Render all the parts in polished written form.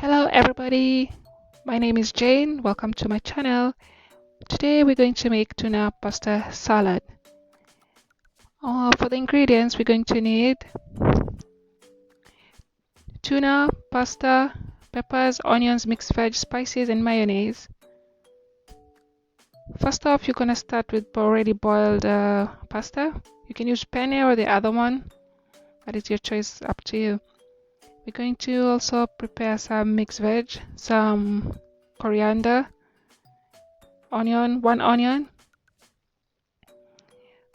Hello everybody, my name is Jane. Welcome to my channel. Today we're going to make tuna pasta salad. For the ingredients we're going to need tuna, pasta, peppers, onions, mixed veg, spices and mayonnaise. First off, you're going to start with already boiled pasta. You can use penne or the other one, but it's your choice, up to you. We're going to also prepare some mixed veg, some coriander, one onion.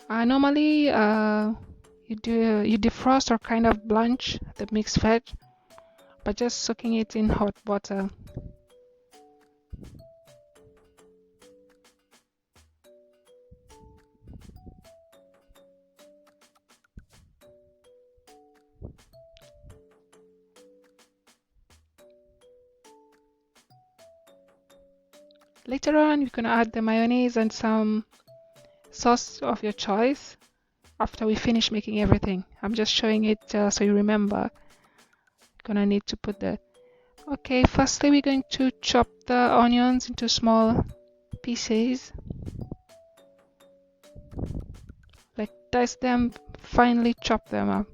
Normally you defrost or kind of blanch the mixed veg by just soaking it in hot water. Later on, you're gonna add the mayonnaise and some sauce of your choice after we finish making everything. I'm just showing it so you remember. You're gonna need to put that. Okay, firstly we're going to chop the onions into small pieces. Like dice them, finely chop them up.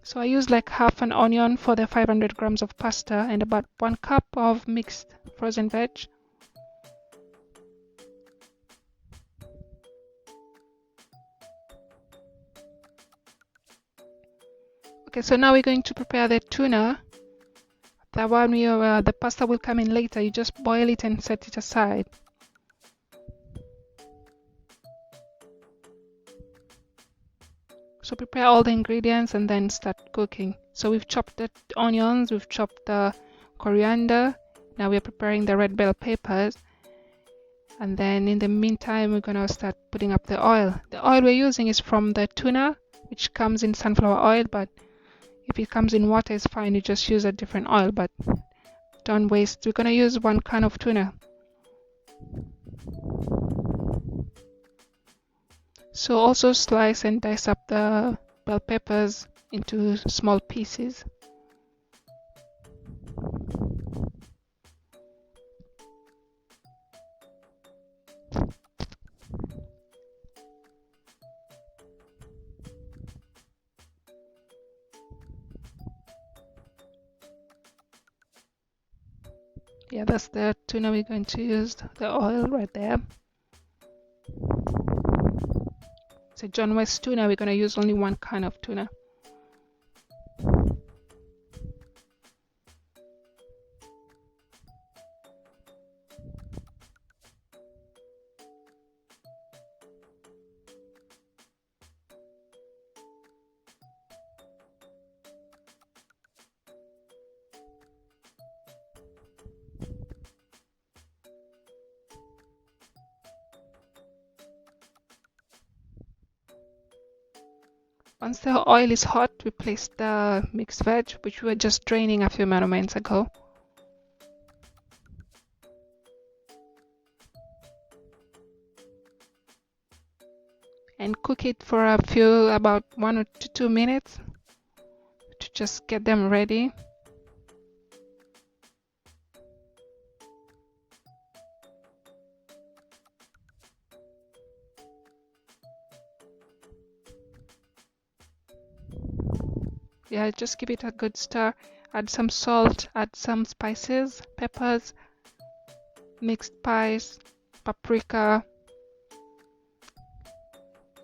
So I use like half an onion for the 500 grams of pasta and about 1 cup of mixed frozen veg. Okay, so now we're going to prepare the tuna. That one the pasta will come in later. You just boil it and set it aside. So prepare all the ingredients and then start cooking. So we've chopped the onions, we've chopped the coriander. Now we're preparing the red bell peppers. And then in the meantime, we're gonna start putting up the oil. The oil we're using is from the tuna, which comes in sunflower oil, but if it comes in water, it's fine. You just use a different oil, but don't waste. We're gonna use 1 can of tuna. So also slice and dice up the bell peppers into small pieces. Yeah, that's the tuna we're going to use, the oil right there. So John West tuna, we're going to use only 1 can of tuna. Once the oil is hot, we place the mixed veg, which we were just draining a few moments ago. And cook it for about 1 to 2 minutes to just get them ready. Yeah, just give it a good stir. Add some salt, add some spices, peppers, mixed spice, paprika,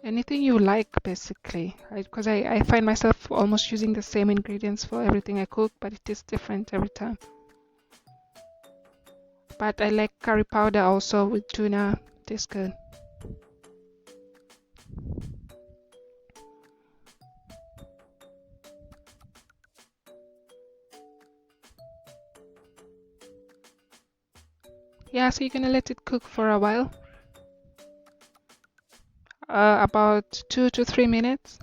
anything you like basically. Because I find myself almost using the same ingredients for everything I cook, but it is different every time. But I like curry powder also with tuna, it tastes good. Yeah, so you're gonna let it cook for a while, about 2 to 3 minutes.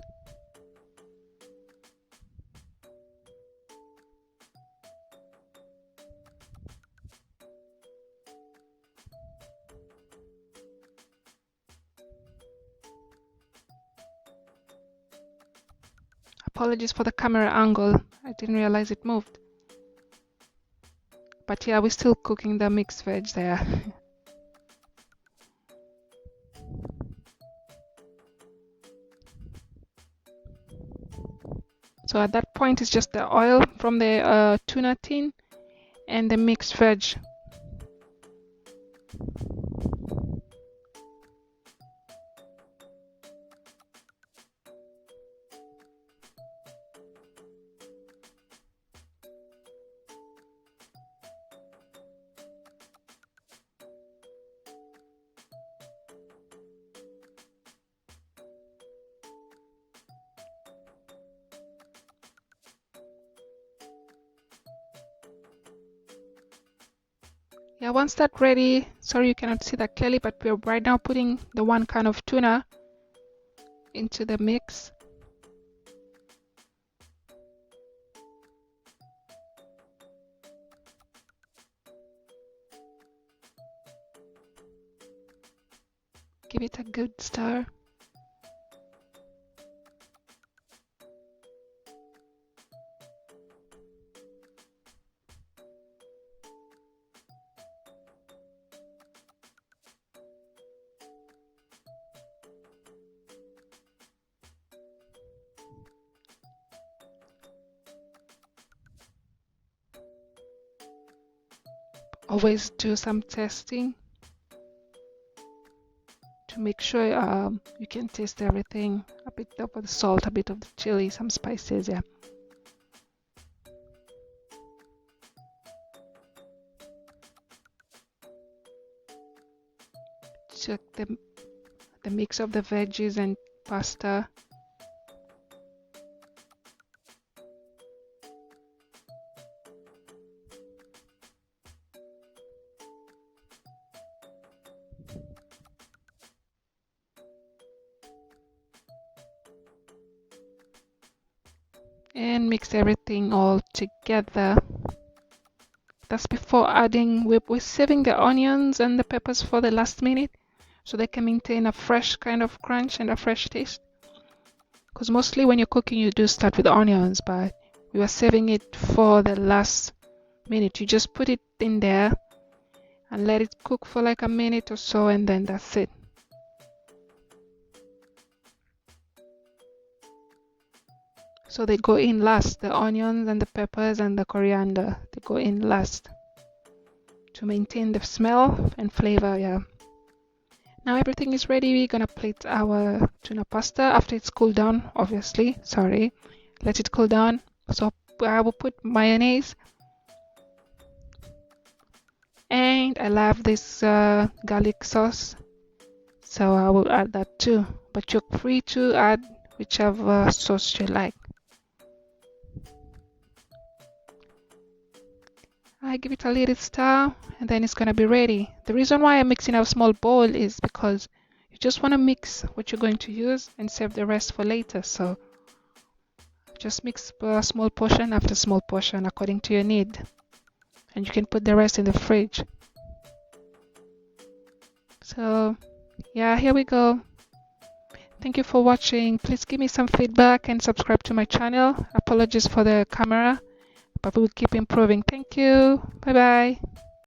Apologies for the camera angle, I didn't realize it moved. But yeah, we're still cooking the mixed veg there. So at that point, it's just the oil from the tuna tin and the mixed veg. Yeah, once that's ready, sorry you cannot see that clearly, but we're right now putting the one kind of tuna into the mix. Give it a good stir. Always do some testing to make sure you can taste everything. A bit of the salt, a bit of the chili, some spices, yeah. Check the mix of the veggies and pasta. And mix everything all together. That's before adding, we're saving the onions and the peppers for the last minute so they can maintain a fresh kind of crunch and a fresh taste. Because mostly when you're cooking you do start with onions, but we were saving it for the last minute. You just put it in there and let it cook for like a minute or so, and then that's it. So they go in last, the onions and the peppers and the coriander, they go in last to maintain the smell and flavor, yeah. Now everything is ready. We're gonna plate our tuna pasta after it's cooled down, obviously, sorry. Let it cool down. So I will put mayonnaise. And I love this garlic sauce, so I will add that too. But you're free to add whichever sauce you like. I give it a little stir and then it's gonna be ready. The reason why I'm mixing a small bowl is because you just want to mix what you're going to use and save the rest for later. So just mix a small portion after small portion according to your need, and you can put the rest in the fridge. So yeah, here we go. Thank you for watching. Please give me some feedback and subscribe to my channel. Apologies for the camera, but we will keep improving. Thank you. Bye bye.